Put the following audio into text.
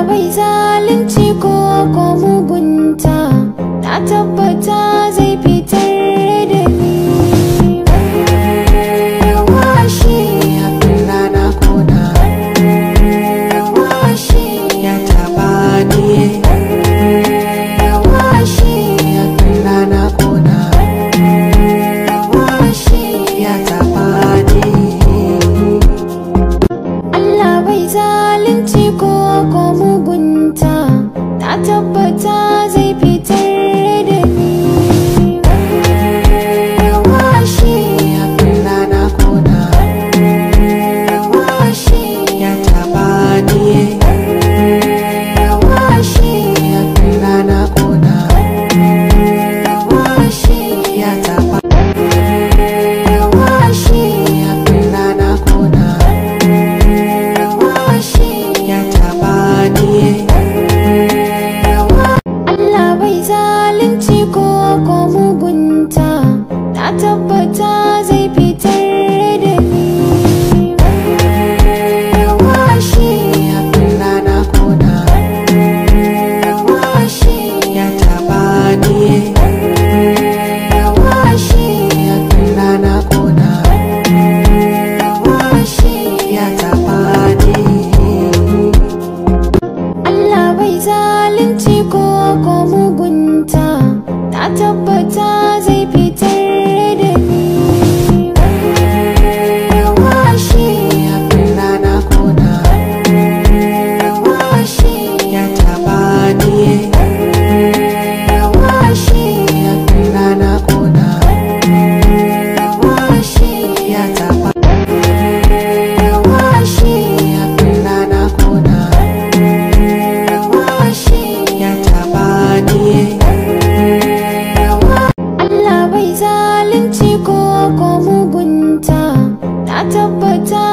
bai zalunci ko mugunta, na tabbata zai fitar da ni. Washi abinda na kona, washi ya taba ni. Washi abinda na kona, washi ya taba ni. Allah bai zalunci ko mugunta, na tabbata zai fitar da ni. Washi abinda na kona, washi ya taba ni. Washi abinda na kona, washi ya taba. Washi abinda na kona, washi ya taba ni. Allah bai zalunci ko mugunta, na tabbata zai fitar da ni. Washi abinda na kona, washi ya taba ni. Washi abinda na kona, washi ya taba ni. Allah bai zalunci ko mugunta, na tabbata zai fitar da ni. Washi abinda na kona, washi ya taba ni. Washi abinda na kona, washi ya taba. Washi abinda na kona, washi ya taba ni. Allah bai zalunci ko mugunta, na tabbata